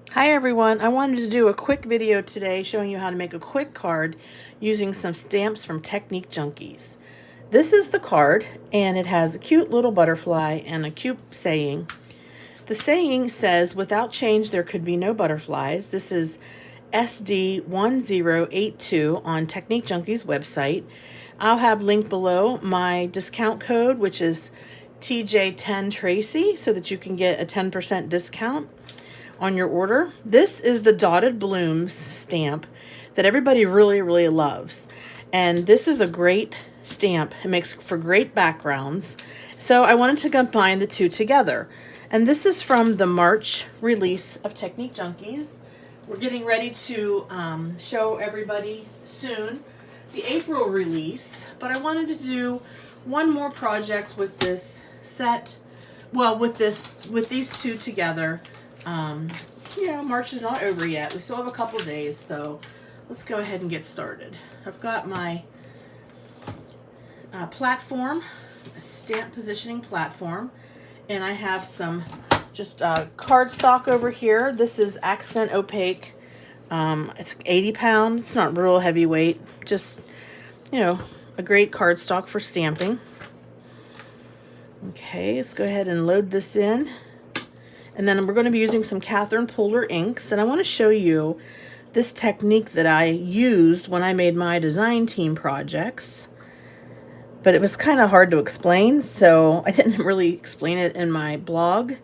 Hi everyone, I wanted to do a quick video today showing you how to make a quick card using some stamps from Technique Junkies. This is the card and it has a cute little butterfly and a cute saying. The saying says, "Without change there could be no butterflies." This is SD1082 on Technique Junkies website. I'll have linked below my discount code, which is TJ10Tracy, so that you can get a 10% discount on your order. This is the dotted blooms stamp that everybody really loves, and this is a great stamp. It makes for great backgrounds, so I wanted to combine the two together. And this is from the March release of Technique Junkies. We're getting ready to show everybody soon the April release, but I wanted to do one more project with this set, well, with these two together. March is not over yet. We still have a couple days, so let's go ahead and get started. I've got my platform, a stamp positioning platform, and I have some just cardstock over here. This is Accent Opaque. It's 80 pounds. It's not real heavyweight. Just, a great cardstock for stamping. Okay, let's go ahead and load this in. And then we're going to be using some Catherine Pooler inks. And I want to show you this technique that I used when I made my design team projects. But it was kind of hard to explain, so I didn't really explain it in my blog.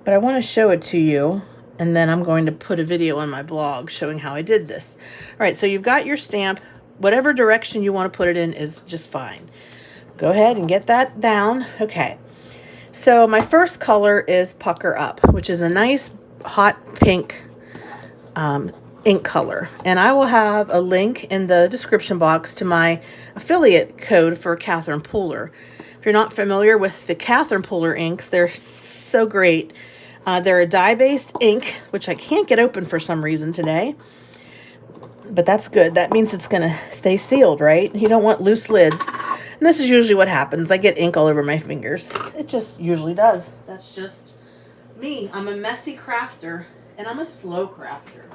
But I want to show it to you. And then I'm going to put a video on my blog showing how I did this. All right, so you've got your stamp. Whatever direction you want to put it in is just fine. Go ahead and get that down. Okay. So my first color is Pucker Up, which is a nice hot pink ink color. And I will have a link in the description box to my affiliate code for Catherine Pooler. If you're not familiar with the Catherine Pooler inks, they're so great. They're a dye-based ink, which I can't get open for some reason today. But that's good. That means it's going to stay sealed, right? You don't want loose lids. And this is usually what happens. I get ink all over my fingers. It just usually does. That's just me. I'm a messy crafter, and I'm a slow crafter.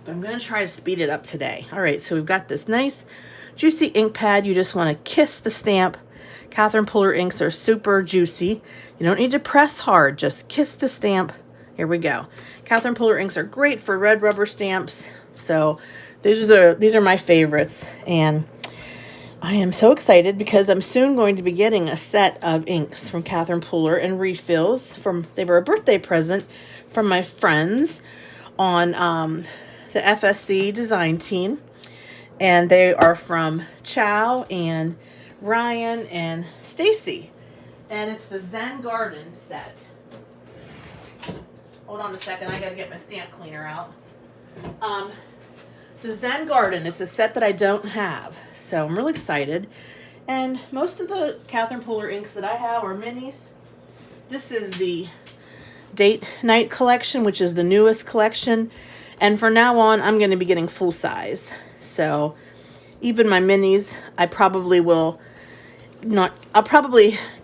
But I'm going to try to speed it up today. All right, so we've got this nice, juicy ink pad. You just want to kiss the stamp. Catherine Pooler inks are super juicy. You don't need to press hard. Just kiss the stamp. Here we go. Catherine Pooler inks are great for red rubber stamps. So these are my favorites. And I am so excited because I'm soon going to be getting a set of inks from Catherine Pooler and refills. They were a birthday present from my friends on the FSC design team. And they are from Chow and Ryan and Stacy. And it's the Zen Garden set. Hold on a second, I gotta get my stamp cleaner out. The Zen Garden, it's a set that I don't have, so I'm really excited. And most of the Catherine Pooler inks that I have are minis. This is the Date Night collection, which is the newest collection. And from now on, I'm going to be getting full size. So even my minis, I'll probably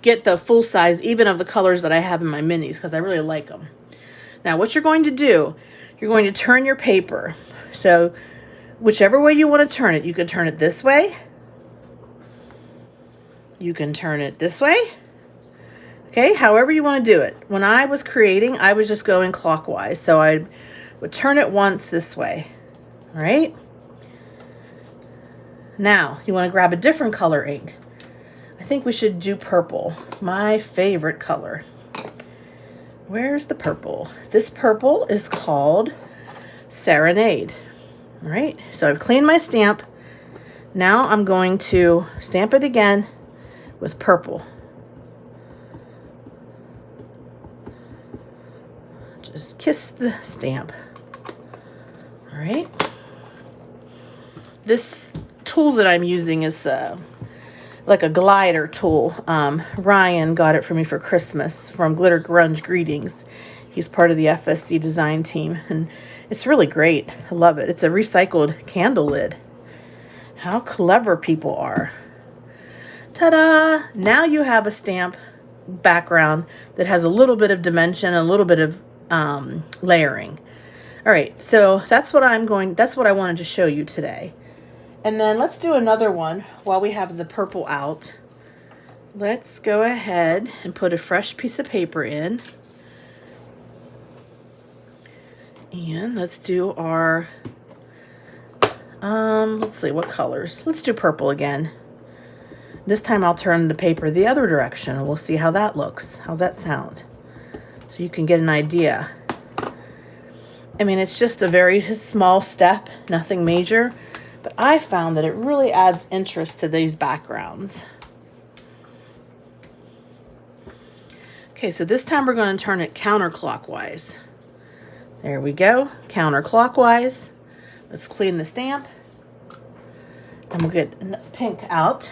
get the full size even of the colors that I have in my minis because I really like them. Now what you're going to do, you're going to turn your paper. So whichever way you want to turn it, you can turn it this way. You can turn it this way. Okay, however you want to do it. When I was creating, I was just going clockwise. So I would turn it once this way. All right. Now, you want to grab a different color ink. I think we should do purple, my favorite color. Where's the purple? This purple is called Serenade. All right, so I've cleaned my stamp. Now I'm going to stamp it again with purple. Just kiss the stamp. All right. This tool that I'm using is like a glider tool. Ryan got it for me for Christmas from Glitter Grunge Greetings. He's part of the FSC design team, and it's really great. I love it. It's a recycled candle lid. How clever people are. Ta-da! Now you have a stamp background that has a little bit of dimension, a little bit of layering. All right, so that's what I wanted to show you today. And then let's do another one while we have the purple out. Let's go ahead and put a fresh piece of paper in. And let's do our, let's see, what colors? Let's do purple again. This time I'll turn the paper the other direction and we'll see how that looks. How's that sound? So you can get an idea. I mean, it's just a very small step, nothing major, but I found that it really adds interest to these backgrounds. Okay, so this time we're going to turn it counterclockwise. There we go, counterclockwise. Let's clean the stamp. And we'll get pink out.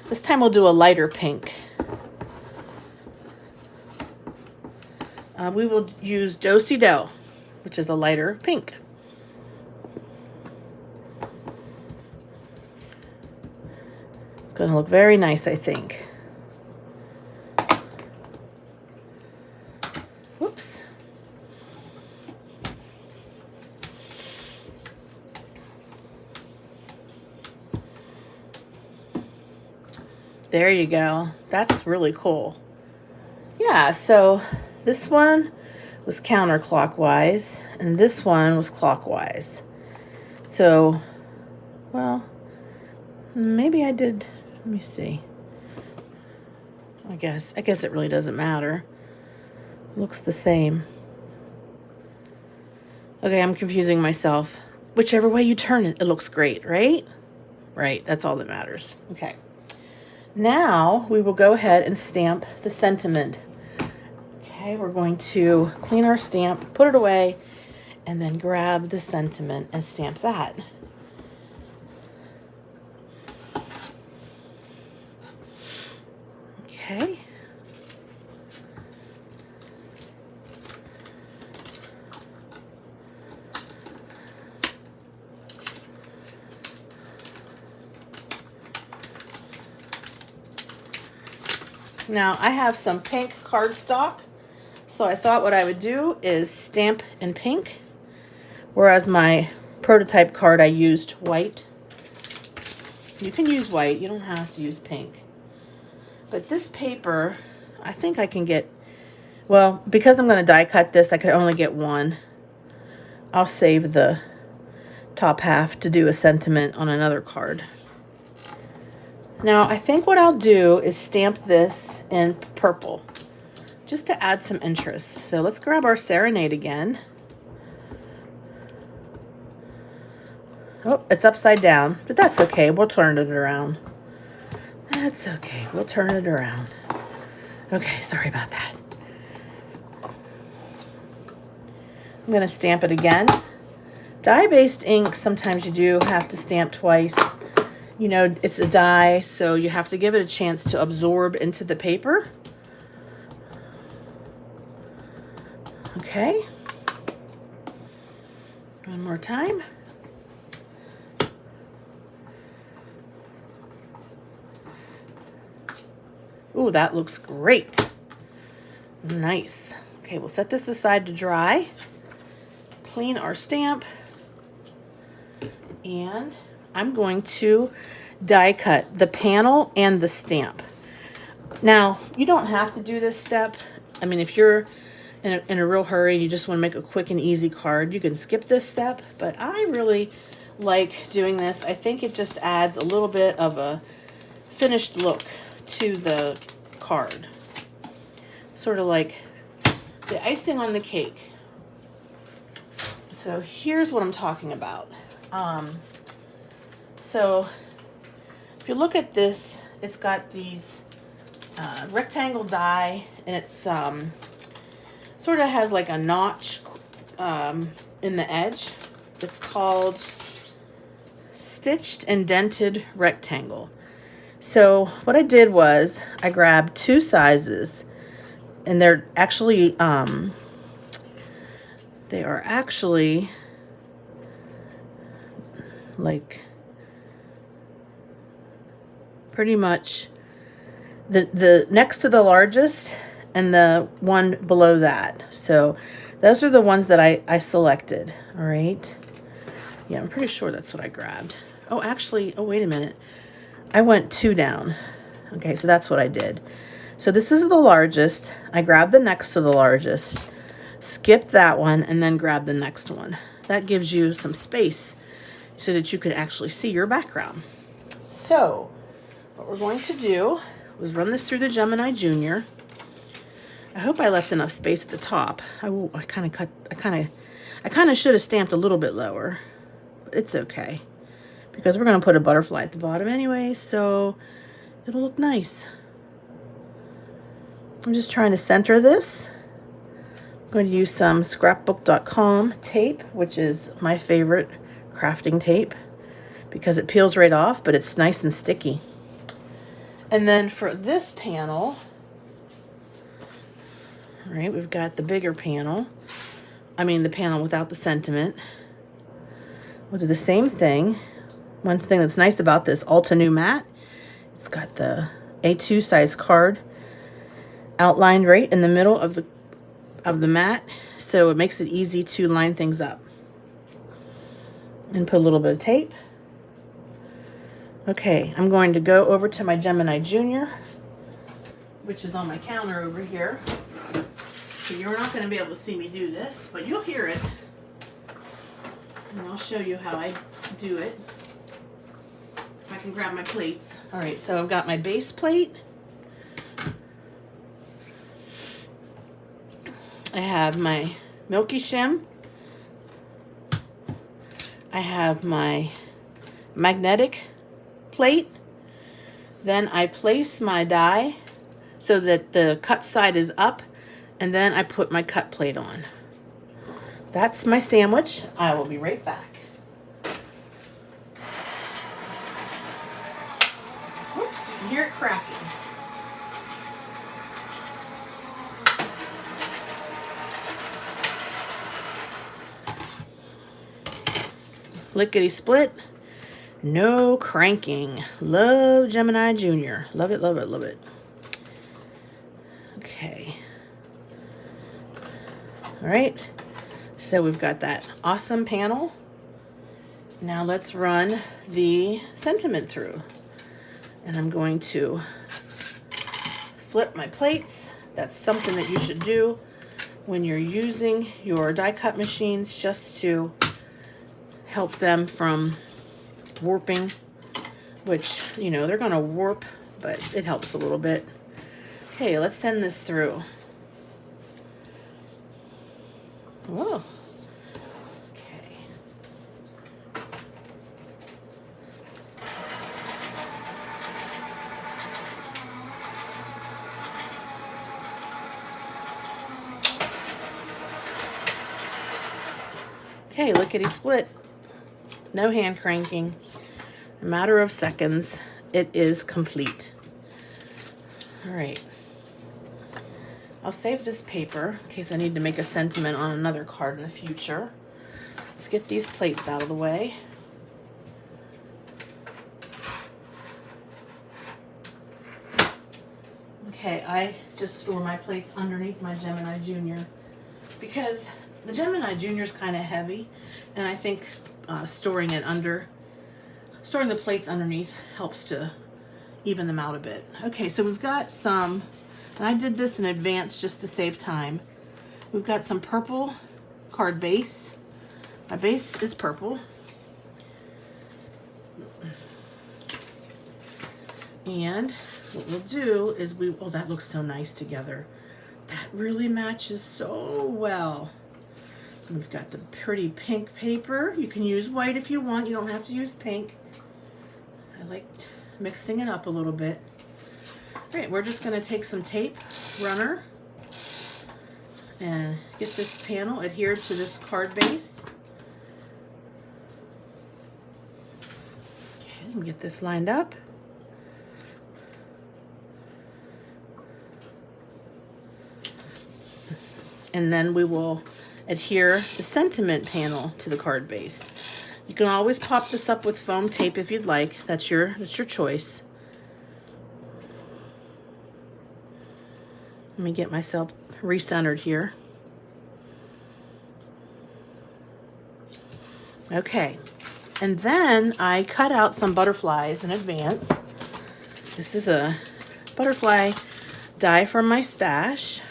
This time we'll do a lighter pink. We will use Do-Si-Do, which is a lighter pink. It's going to look very nice, I think. Whoops. There you go. That's really cool. Yeah, so this one was counterclockwise, and this one was clockwise. So, well, maybe I did, let me see. I guess it really doesn't matter. Looks the same. Okay, I'm confusing myself. Whichever way you turn it, it looks great, right? Right, that's all that matters. Okay. Now we will go ahead and stamp the sentiment. Okay, we're going to clean our stamp, put it away, and then grab the sentiment and stamp that. Okay. Now I have some pink cardstock, so I thought what I would do is stamp in pink, whereas my prototype card I used white. You can use white, you don't have to use pink. But this paper, I think I can get, well, because I'm going to die cut this, I could only get one. I'll save the top half to do a sentiment on another card. Now, I think what I'll do is stamp this in purple, just to add some interest. So let's grab our Serenade again. Oh, it's upside down, but that's okay. We'll turn it around. That's okay. We'll turn it around. Okay, sorry about that. I'm going to stamp it again. Dye-based ink, sometimes you do have to stamp twice. You know, it's a dye, so you have to give it a chance to absorb into the paper. Okay. One more time. Ooh, that looks great. Nice. Okay, we'll set this aside to dry. Clean our stamp. And I'm going to die cut the panel and the stamp. Now, you don't have to do this step. I mean, if you're in a real hurry and you just want to make a quick and easy card, you can skip this step. But I really like doing this. I think it just adds a little bit of a finished look to the card. Sort of like the icing on the cake. So here's what I'm talking about. So if you look at this, it's got these rectangle die, and it's sort of has like a notch in the edge. It's called Stitched Indented Rectangle. So what I did was I grabbed two sizes, and they're actually like pretty much the next to the largest and the one below that. So Those are the ones that I selected, all right? Yeah, I'm pretty sure that's what I grabbed. Oh, actually, oh, wait a minute. I went 2 down. Okay, so that's what I did. So this is the largest. I grabbed the next to the largest, skipped that one, and then grabbed the next one. That gives you some space so that you could actually see your background. So what we're going to do is run this through the Gemini Junior. I hope I left enough space at the top. I kind of should have stamped a little bit lower, but it's okay because we're going to put a butterfly at the bottom anyway, so it'll look nice. I'm just trying to center this. I'm going to use some scrapbook.com tape, which is my favorite crafting tape because it peels right off, but it's nice and sticky. And then for this panel, all right, we've got the bigger panel. I mean the panel without the sentiment. We'll do the same thing. One thing that's nice about this Ulta New Matte, it's got the A2 size card outlined right in the middle of the mat, so it makes it easy to line things up. And put a little bit of tape. Okay, I'm going to go over to my Gemini Junior, which is on my counter over here. So you're not going to be able to see me do this, but you'll hear it. And I'll show you how I do it. If I can grab my plates. All right, so I've got my base plate. I have my Milky Shim. I have my magnetic plate. Then I place my die so that the cut side is up, and then I put my cut plate on. That's my sandwich. I will be right back. Whoops, you can hear it cracking. Lickety split, no cranking. Love Gemini Junior. Love it, love it, love it. Okay. All right. So we've got that awesome panel. Now let's run the sentiment through. And I'm going to flip my plates. That's something that you should do when you're using your die cut machines, just to help them from warping, which, you know, they're gonna warp, but it helps a little bit. Okay, let's send this through. Whoa. Okay. Okay, lickety split. No hand cranking. A matter of seconds, it is complete. All right. I'll save this paper in case I need to make a sentiment on another card in the future. Let's get these plates out of the way. Okay, I just store my plates underneath my Gemini Junior because the Gemini Junior is kind of heavy, and I think storing the plates underneath helps to even them out a bit. Okay, so we've got some, and I did this in advance just to save time. We've got some purple card base. My base is purple. And what we'll do is oh, that looks so nice together. That really matches so well. We've got the pretty pink paper. You can use white if you want. You don't have to use pink. I like mixing it up a little bit. All right, we're just going to take some tape runner and get this panel adhered to this card base. Okay, let me get this lined up. And then we will adhere the sentiment panel to the card base. You can always pop this up with foam tape if you'd like. That's your choice. Let me get myself recentered here. Okay, and then I cut out some butterflies in advance. This is a butterfly die from my stash.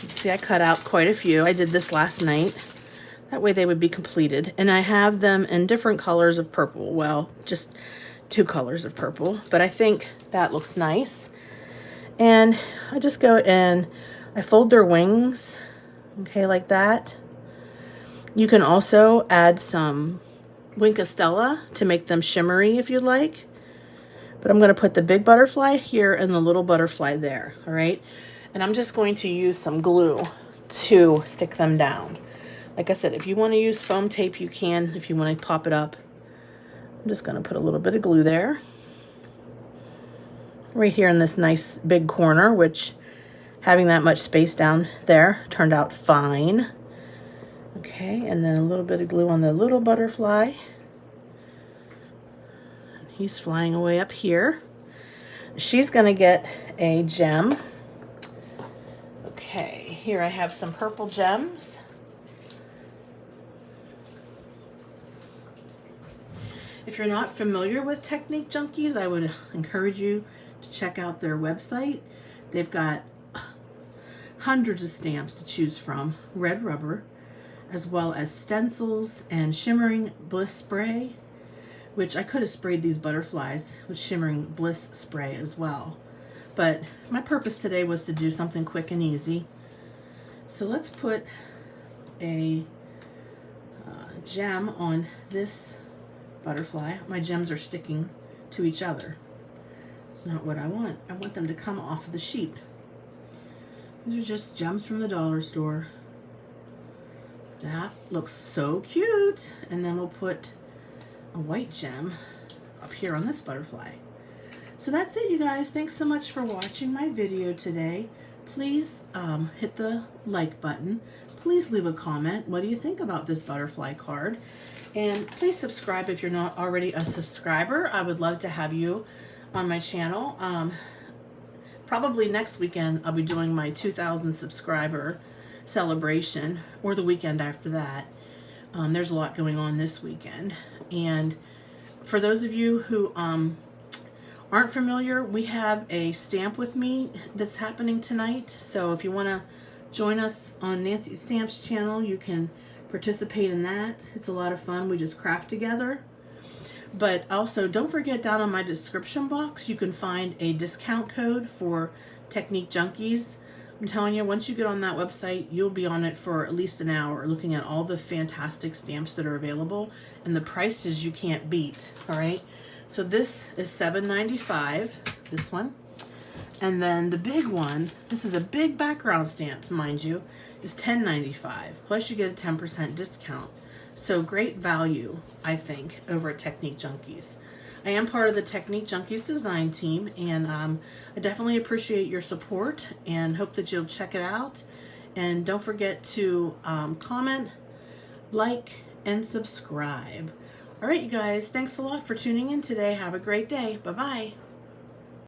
You see, I cut out quite a few. I did this last night. That way they would be completed. And I have them in different colors of purple. Well, just 2 colors of purple, but I think that looks nice. And I just go and I fold their wings, okay, like that. You can also add some Winkostella to make them shimmery if you'd like. But I'm going to put the big butterfly here and the little butterfly there, all right? And I'm just going to use some glue to stick them down. Like I said, if you want to use foam tape, you can. If you want to pop it up, I'm just going to put a little bit of glue there. Right here in this nice big corner, which having that much space down there turned out fine. Okay, and then a little bit of glue on the little butterfly. He's flying away up here. She's going to get a gem. Okay, here I have some purple gems. If you're not familiar with Technique Junkies, I would encourage you to check out their website. They've got hundreds of stamps to choose from, red rubber, as well as stencils and shimmering bliss spray, which I could have sprayed these butterflies with shimmering bliss spray as well. But my purpose today was to do something quick and easy. So let's put a gem on this butterfly. My gems are sticking to each other. It's not what I want. I want them to come off of the sheet. These are just gems from the dollar store. That looks so cute. And then we'll put a white gem up here on this butterfly. So that's it, you guys. Thanks so much for watching my video today. Please hit the like button. Please leave a comment. What do you think about this butterfly card? And please subscribe if you're not already a subscriber. I would love to have you on my channel. Probably next weekend I'll be doing my 2,000 subscriber celebration, or the weekend after that. There's a lot going on this weekend. And for those of you who aren't familiar, we have a stamp with me that's happening tonight. So if you want to join us on Nancy Stamps channel, you can participate in that. It's a lot of fun. We just craft together. But also, don't forget, down on my description box, you can find a discount code for Technique Junkies. I'm telling you, once you get on that website, you'll be on it for at least an hour looking at all the fantastic stamps that are available, and the prices you can't beat, all right? So this is $7.95, this one. And then the big one, this is a big background stamp, mind you, is $10.95. Plus you get a 10% discount. So great value, I think, over at Technique Junkies. I am part of the Technique Junkies design team, and I definitely appreciate your support and hope that you'll check it out. And don't forget to comment, like, and subscribe. All right, you guys, thanks a lot for tuning in today. Have a great day. Bye-bye.